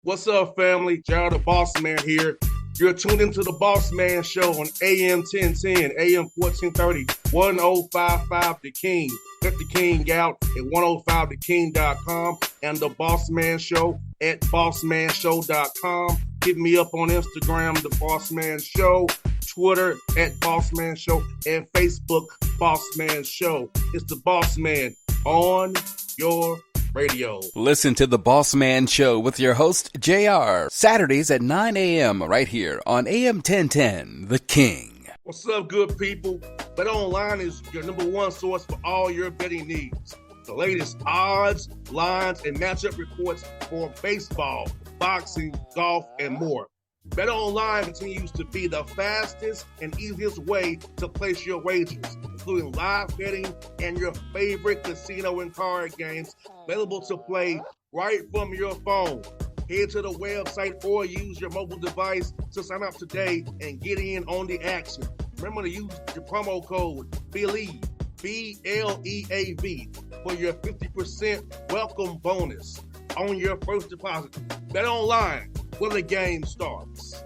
What's up, family? Gerald the Bossman here. You're tuned into the Bossman Show on AM 1010, AM 1430, 1055 The King. Check The King out at 105theking.com and the Bossman Show at bossmanshow.com. Hit me up on Instagram, The Bossman Show, Twitter at Bossman Show, and Facebook, Bossman Show. It's the Bossman on your radio. Listen to the Bossman Show with your host, JR, Saturdays at 9 a.m. right here on AM 1010, The King. What's up, good people? BetOnline is your number one source for all your betting needs. The latest odds, lines, and matchup reports for baseball, boxing, golf, and more. BetOnline continues to be the fastest and easiest way to place your wagers, including live betting and your favorite casino and card games available to play right from your phone. Head to the website or use your mobile device to sign up today and get in on the action. Remember to use your promo code BELIEVE, BLEAV, for your 50% welcome bonus on your first deposit. BetOnline, where the game starts.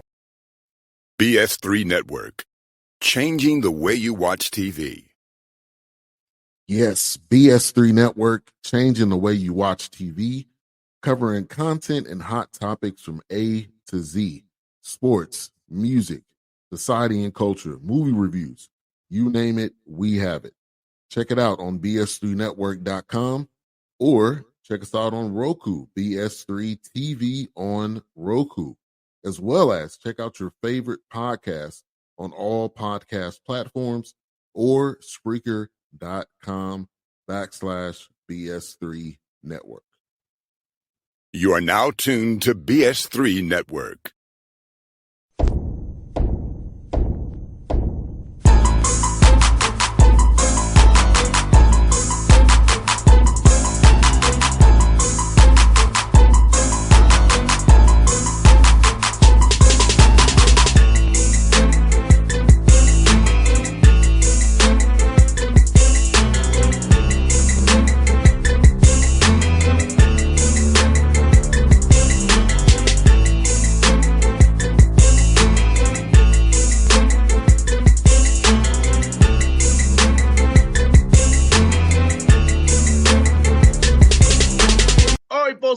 BS3 Network, changing the way you watch TV. Yes, BS3 Network, changing the way you watch TV, covering content and hot topics from A to Z, sports, music, society and culture, movie reviews, you name it, we have it. Check it out on bs3network.com or check us out on Roku, BS3 TV on Roku, as well as check out your favorite podcast on all podcast platforms or Spreaker.com/BS3 Network. You are now tuned to BS3 Network.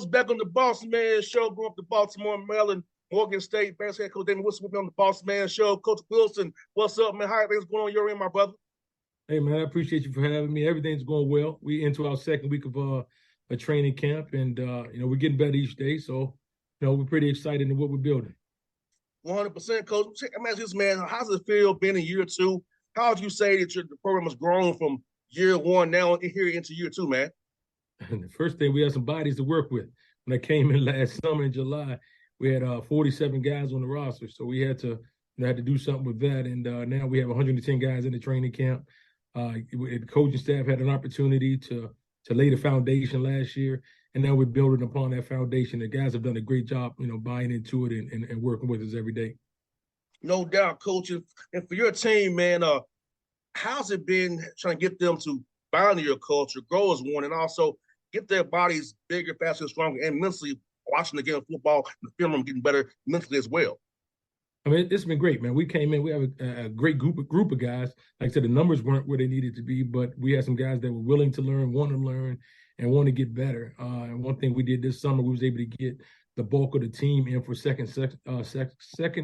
Back on the Bossman Show, going up to Baltimore, Maryland, Morgan State, Bears head coach Damon with me on the Bossman Show. Coach Wilson, what's up, man? How are things going on your end, my brother? Hey, man, I appreciate you for having me. Everything's going well. We into our second week of a training camp, and we're getting better each day. So, we're pretty excited in what we're building. 100%, Coach. I'm asking this, man, how's it feel being in year two? How would you say that the program has grown from year one now here into year two, man? And the first thing, we had some bodies to work with. When I came in last summer in July, we had 47 guys on the roster, so we had to do something with that. And now we have 110 guys in the training camp. The coaching staff had an opportunity to lay the foundation last year, and now we're building upon that foundation. The guys have done a great job, buying into it and working with us every day. No doubt, Coach. And for your team, man, how's it been trying to get them to buy into your culture, grow as one, and also get their bodies bigger, faster, stronger, and mentally watching the game of football and the film getting better mentally as well? I mean, it's been great, man. We came in, we have a great group of guys. Like I said, the numbers weren't where they needed to be, but we had some guys that were willing to learn, want to learn, and want to get better. And one thing we did this summer, we was able to get the bulk of the team in for second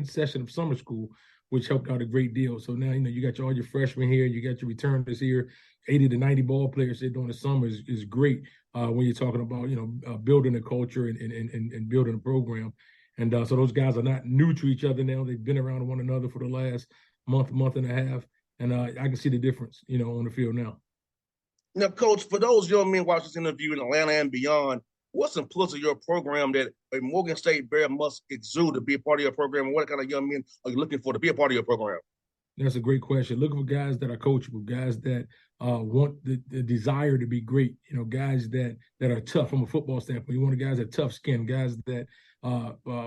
session of summer school, which helped out a great deal. So now, you got all your freshmen here, you got your returners here, 80 to 90 ball players here during the summer is great when you're talking about, building a culture and building a program. And so those guys are not new to each other now. They've been around one another for the last month and a half. And I can see the difference, on the field now. Now, Coach, for those young men watching this interview in Atlanta and beyond, what's the plus of your program that a Morgan State Bear must exude to be a part of your program? And what kind of young men are you looking for to be a part of your program? That's a great question. Looking for guys that are coachable, guys that want the desire to be great, guys that are tough from a football standpoint. You want guys that are tough skin, guys that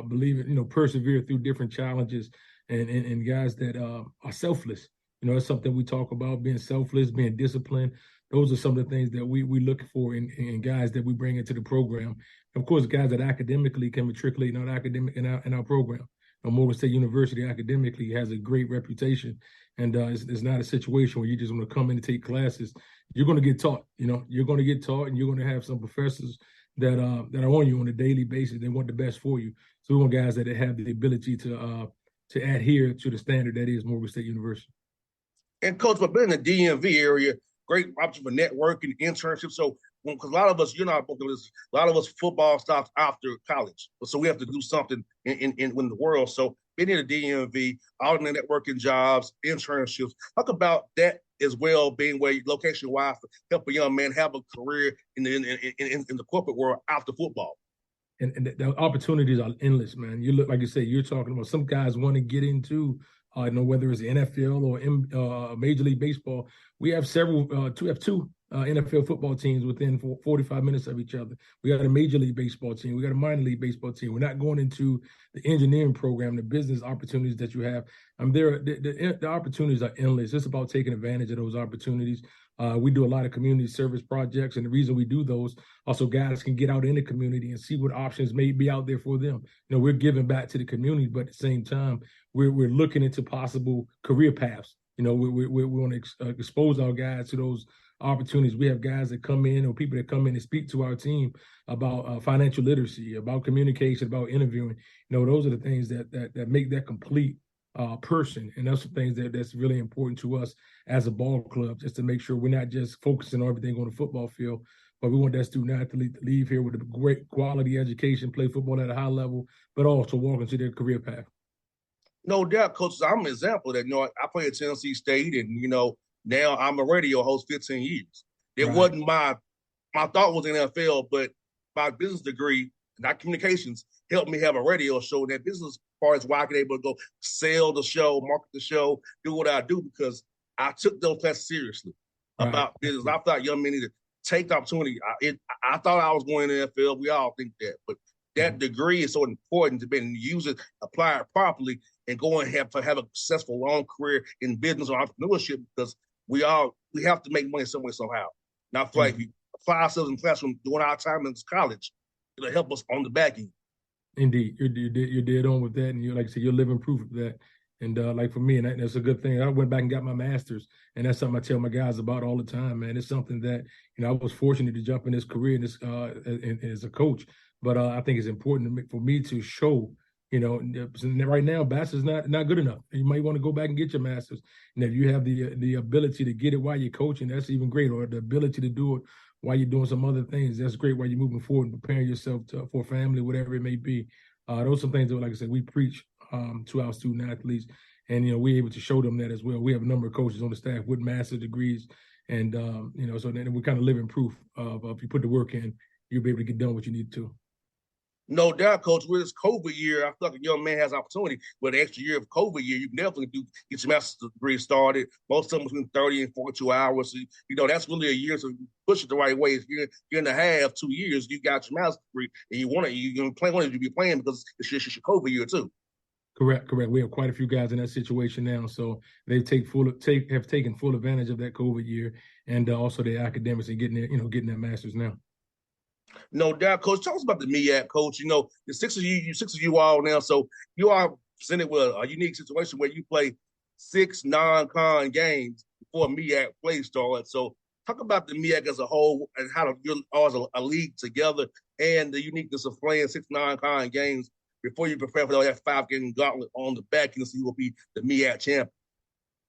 believe it, persevere through different challenges, and guys that are selfless. It's something we talk about, being selfless, being disciplined. Those are some of the things that we look for in guys that we bring into the program, Of course, guys that academically can matriculate in our program. Morgan State University academically has a great reputation, and it's not a situation where you just want to come in and take classes. You're going to get taught. You're going to get taught, and you're going to have some professors that are on you on a daily basis. They want the best for you. So we want guys that have the ability to adhere to the standard that is Morgan State University. And Coach, but being in the DMV area, great opportunity for networking, internships. So, because a lot of us, you're not both of this, a lot of us football stops after college, so we have to do something in the world. So, being in the DMV, all the networking jobs, internships. Talk about that as well, being where location wise, help a young man have a career in the corporate world after football. And the opportunities are endless, man. You look, like you say, you're talking about some guys want to get into, whether it's the NFL or Major League Baseball. We have two NFL football teams within 45 minutes of each other. We got a Major League Baseball team. We got a minor league baseball team. We're not going into the engineering program, the business opportunities that you have. The opportunities are endless. It's about taking advantage of those opportunities. We do a lot of community service projects, and the reason we do those, also guys can get out in the community and see what options may be out there for them. We're giving back to the community, but at the same time, we're looking into possible career paths. We want to expose our guys to those opportunities. We have guys that come in, or people that come in and speak to our team about financial literacy, about communication, about interviewing. Those are the things that make that complete person, and that's the things that's really important to us as a ball club, just to make sure we're not just focusing on everything on the football field, but we want that student athlete to leave here with a great quality education, play football at a high level, but also walk into their career path. No doubt, Coach. I'm an example of that. I played at Tennessee State, and now I'm a radio host 15 years. It Right. wasn't my thought was in NFL, but my business degree, not communications, helped me have a radio show. And that business part is why I could able to go sell the show, market the show, do what I do, because I took those classes seriously about business. I thought young men need to take the opportunity. I thought I was going to the NFL. We all think that, but that degree is so important to be able to use it, apply it properly, and go and have a successful long career in business or entrepreneurship, because we have to make money some way, somehow. Now, if like you apply ourselves in the classroom during our time in college, it'll help us on the back end. Indeed, you're dead on with that, and like I said, you're living proof of that. And like for me, and that's a good thing. I went back and got my master's, and that's something I tell my guys about all the time, man. It's something that I was fortunate to jump in this career as a coach, but I think it's important for me to show. Right now, bachelor's not good enough. You might want to go back and get your master's. And if you have the ability to get it while you're coaching, that's even great. Or the ability to do it while you're doing some other things, that's great. While you're moving forward and preparing yourself for family, whatever it may be. Those are things that, like I said, we preach to our student athletes, and we're able to show them that as well. We have a number of coaches on the staff with master's degrees, and so then we're kind of living proof of if you put the work in, you'll be able to get done what you need to. No doubt, Coach. With this COVID year, I feel like a young man has opportunity. With an extra year of COVID year, you can definitely get your master's degree started. Most of them between 30 and 42 hours. So, that's really a year. So you push it the right way. If you're in a half, 2 years, you got your master's degree, and you're going to play one of you be playing because it's your COVID year too. Correct. We have quite a few guys in that situation now, so they have taken full advantage of that COVID year, and also their academics and getting their masters now. No doubt, Coach. Tell us about the MEAC, Coach. The six of you all now, so you are presented with a unique situation where you play 6 non-con games before MEAC play starts. So talk about the MEAC as a whole and how you're all as a league together, and the uniqueness of playing 6 non-con games before you prepare for that 5-game gauntlet on the back end, so you will be the MEAC champion.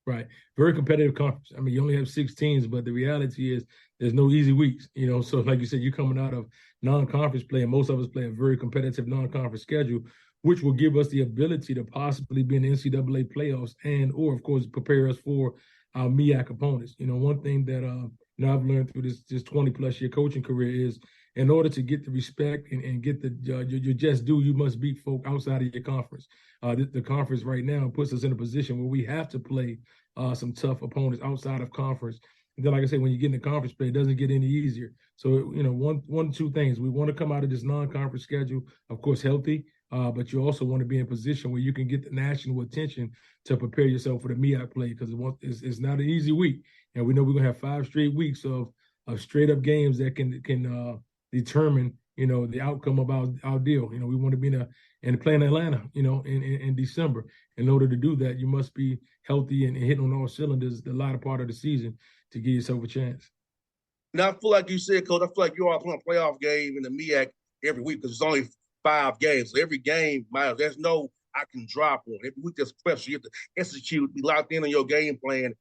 Right. Very competitive conference. I mean, you only have 6 teams, but the reality is there's no easy weeks, So like you said, you're coming out of non-conference play, and most of us play a very competitive non-conference schedule, which will give us the ability to possibly be in the NCAA playoffs or, of course, prepare us for our MEAC opponents. One thing that I've learned through this 20-plus year coaching career is in order to get the respect and get your just due, you must beat folk outside of your conference. The conference right now puts us in a position where we have to play some tough opponents outside of conference. And then, like I said, when you get in the conference play, it doesn't get any easier. So, one, 2 things. We want to come out of this non-conference schedule, of course, healthy, but you also want to be in a position where you can get the national attention to prepare yourself for the MEAC play, because it's not an easy week. And we know we're going to have 5 straight weeks of straight-up games that can determine the outcome of our deal. We want to be in playing Atlanta, in December. In order to do that, you must be healthy and hitting on all cylinders the latter part of the season to give yourself a chance. Now, I feel like you said, Coach, I feel like you are playing a playoff game in the MEAC every week because it's only 5 games. So every game matters. There's no I can drop one. Every week there's pressure. You have to execute, be locked in on your game plan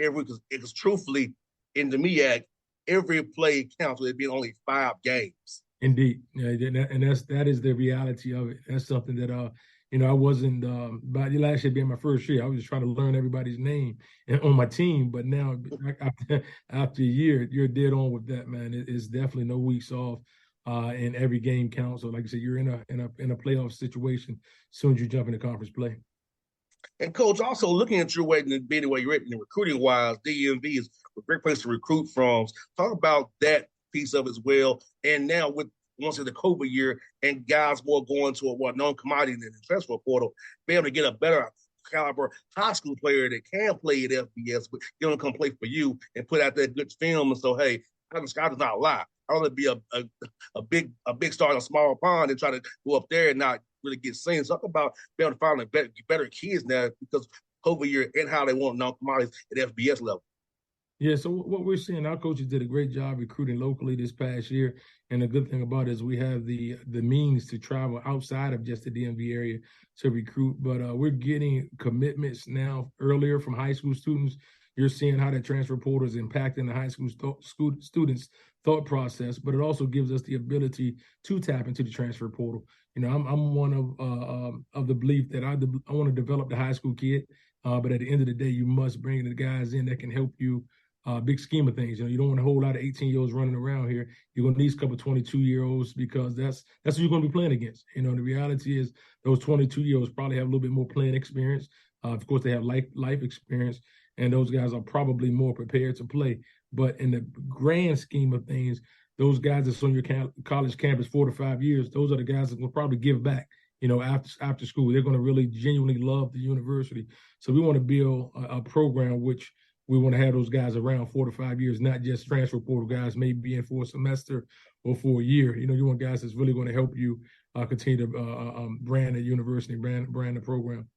every week because truthfully, in the MEAC, every play counts with it being only 5 games. Indeed, yeah, and that is the reality of it. That's something that I wasn't by last year being my first year. I was just trying to learn everybody's name on my team. But now after a year, you're dead on with that, man. It's definitely no weeks off, and every game counts. So, like I said, you're in a playoff situation as soon as you jump into conference play. And Coach, also looking at your way and being the way you're at in recruiting wise, DMV is a great place to recruit from. Talk about that piece of it as well. And now with once in the COVID year and guys more going to a non-commodity in the transfer portal, be able to get a better caliber high school player that can play at FBS, but they don't come play for you and put out that good film. And so, hey, Sky does not lie. I want to be a big star in a small pond and try to go up there and not really get seen. Talk about being able to find better kids now because COVID year and how they want non-commodities at FBS level. Yeah, so what we're seeing, our coaches did a great job recruiting locally this past year. And the good thing about it is we have the means to travel outside of just the DMV area to recruit. But we're getting commitments now earlier from high school students. You're seeing how the transfer portal is impacting the high school students' thought process, but it also gives us the ability to tap into the transfer portal. I'm one of the belief that I want to develop the high school kid, but at the end of the day, you must bring the guys in that can help you. Big scheme of things. You don't want a whole lot of 18-year-olds running around here. You're going to need a couple of 22-year-olds because that's what you're going to be playing against. The reality is those 22-year-olds probably have a little bit more playing experience. Of course, they have life experience, and those guys are probably more prepared to play. But in the grand scheme of things, those guys that's on your college campus 4 to 5 years, those are the guys that will probably give back. After school, they're going to really genuinely love the university. So we want to build a program which we want to have those guys around 4 to 5 years, not just transfer portal guys, maybe in for a semester or for a year. You want guys that's really going to help you continue to brand the university, brand the program.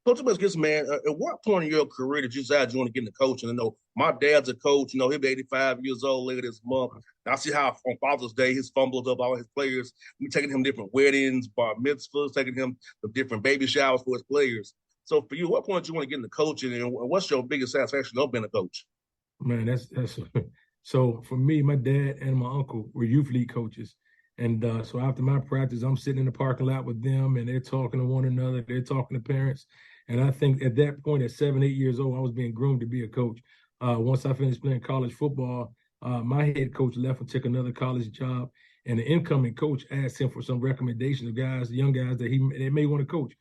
Coach Gibson, man, at what point in your career did you decide you want to get into coaching? I know my dad's a coach. He'll be 85 years old later this month. And I see how on Father's Day, he's fumbles up all his players. We taking him different weddings, bar mitzvahs, taking him to different baby showers for his players. So for you, what point do you want to get into coaching, and what's your biggest satisfaction of being a coach? Man, that's so for me, my dad and my uncle were youth league coaches. And so after my practice, I'm sitting in the parking lot with them, and they're talking to one another. They're talking to parents. And I think at that point, at 7, 8 years old, I was being groomed to be a coach. Once I finished playing college football, my head coach left and took another college job. And the incoming coach asked him for some recommendations of guys, young guys that they may want to coach.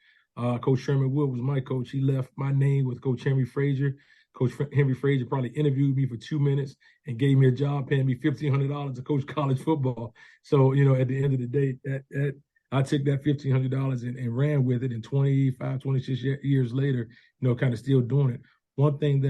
Coach Sherman Wood was my coach. He left my name with Coach Henry Frazier. Coach Henry Frazier probably interviewed me for 2 minutes and gave me a job paying me $1,500 to coach college football. So, at the end of the day, that I took that $1,500 and ran with it. And 25, 26 years later, kind of still doing it. One thing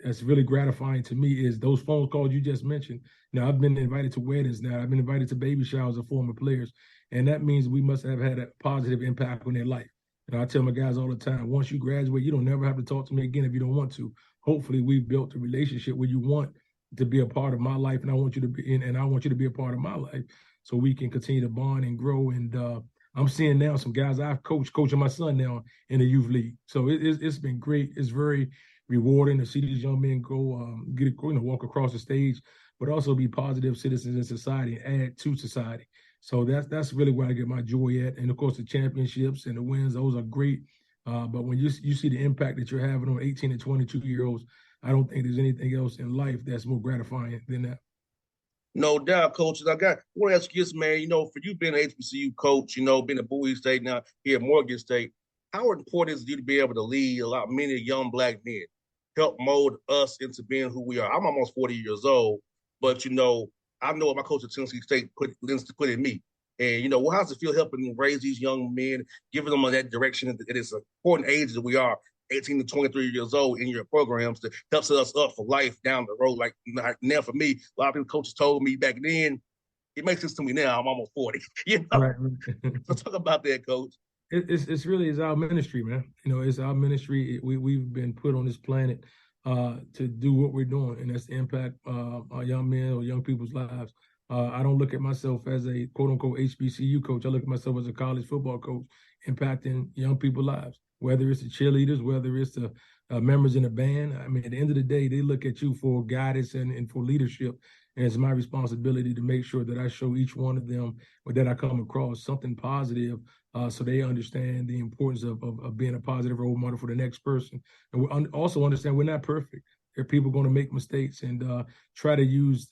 that's really gratifying to me is those phone calls you just mentioned. Now, I've been invited to weddings now. I've been invited to baby showers of former players. And that means we must have had a positive impact on their life. And I tell my guys all the time, once you graduate, you don't never have to talk to me again if you don't want to. Hopefully, we've built a relationship where you want to be a part of my life, and I want you to be and I want you to be a part of my life so we can continue to bond and grow. And I'm seeing now some guys I've coaching my son now in the youth league. So it's been great. It's very rewarding to see these young men go walk across the stage, but also be positive citizens in society and add to society. So that's really where I get my joy at. And, of course, the championships and the wins, those are great. But when you see the impact that you're having on 18 and 22-year-olds, I don't think there's anything else in life that's more gratifying than that. No doubt, coaches. I want to ask you this, man. For you being an HBCU coach, being at Bowie State now here at Morgan State, how important is it you to be able to lead many young black men, help mold us into being who we are? I'm almost 40 years old, but, I know what my coach at Tennessee State put in me. And, how does it feel helping raise these young men, giving them that direction at this important age that we are, 18 to 23 years old in your programs to help set us up for life down the road? Like now for me, a lot of people coaches told me back then, It makes sense to me now. I'm almost 40. You know, Right. let's talk about that, Coach. It's really is our ministry, man. It's our ministry. We've been put on this planet to do what we're doing, and that's to impact our young men or young people's lives. I don't look at myself as a quote unquote HBCU coach. I look at myself as a college football coach, impacting young people's lives. Whether it's the cheerleaders, whether it's the members in the band. I mean, at the end of the day, they look at you for guidance and for leadership. And it's my responsibility to make sure that I show each one of them or that I come across something positive so they understand the importance of being a positive role model for the next person. And we also understand we're not perfect. There are people going to make mistakes and try to use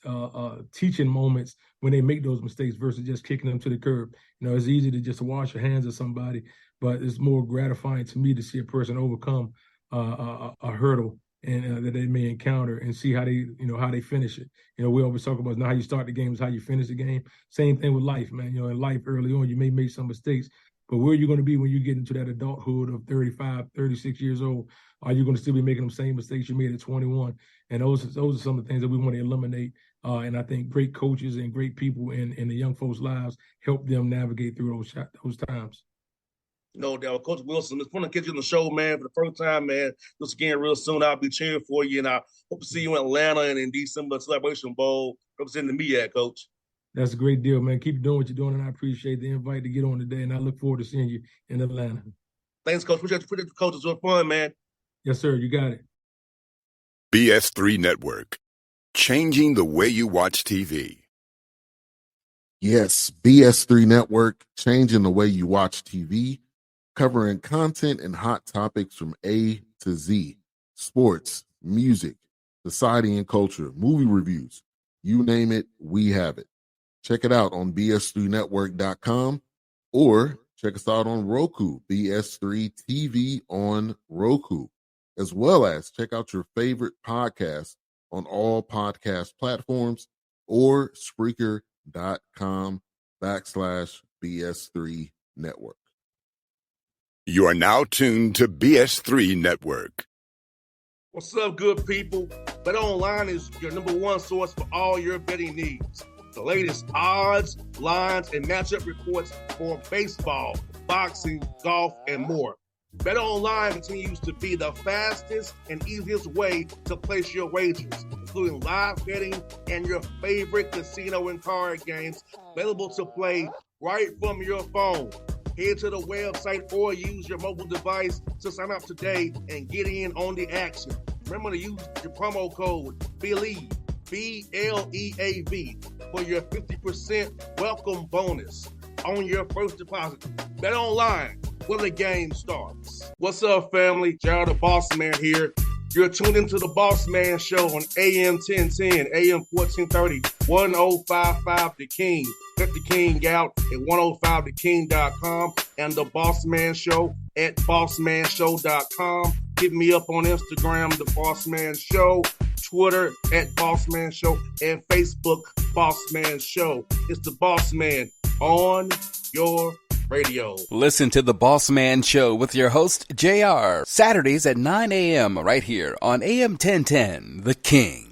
teaching moments when they make those mistakes versus just kicking them to the curb. It's easy to just wash your hands of somebody, but it's more gratifying to me to see a person overcome a hurdle and that they may encounter and see how they finish it. We always talk about not how you start the game, is how you finish the game. Same thing with life, man. In life early on, you may make some mistakes, but where are you going to be when you get into that adulthood of 35, 36 years old? Are you going to still be making the same mistakes you made at 21? And those are some of the things that we want to eliminate. And I think great coaches and great people in the young folks' lives help them navigate through those times. No doubt. Coach Wilson, it's fun to get you on the show, man, for the first time, man. Just again, real soon, I'll be cheering for you, and I hope to see you in Atlanta and in December Celebration Bowl representing the MEAC, Coach. That's a great deal, man. Keep doing what you're doing, and I appreciate the invite to get on today, and I look forward to seeing you in Atlanta. Thanks, Coach. Appreciate you, Coach. It was fun, man. Yes, sir. You got it. BS3 Network, changing the way you watch TV. Yes, BS3 Network, changing the way you watch TV, covering content and hot topics from A to Z, sports, music, society and culture, movie reviews, you name it, we have it. Check it out on bs3network.com or check us out on Roku, BS3 TV on Roku, as well as check out your favorite podcast on all podcast platforms or Spreaker.com/BS3 Network. You are now tuned to BS3 Network. What's up, good people? Bet Online is your number one source for all your betting needs. The latest odds, lines, and matchup reports for baseball, boxing, golf, and more. Bet Online continues to be the fastest and easiest way to place your wagers, including live betting and your favorite casino and card games available to play right from your phone. Head to the website or use your mobile device to sign up today and get in on the action. Remember to use your promo code BELIEVE, BLEAV, for your 50% welcome bonus on your first deposit. Bet Online, where the game starts. What's up, family? Jared the Bossman here. You're tuned into the Bossman Show on AM 1010, AM 1430, 1055 The King. Check The King out at 105theking.com and the Bossman Show at bossmanshow.com. Hit me up on Instagram, The Bossman Show, Twitter at Bossman Show, and Facebook, Bossman Show. It's the Bossman on your radio. Listen to The Bossman Show with your host, JR, Saturdays at 9 a.m. right here on AM 1010, The King.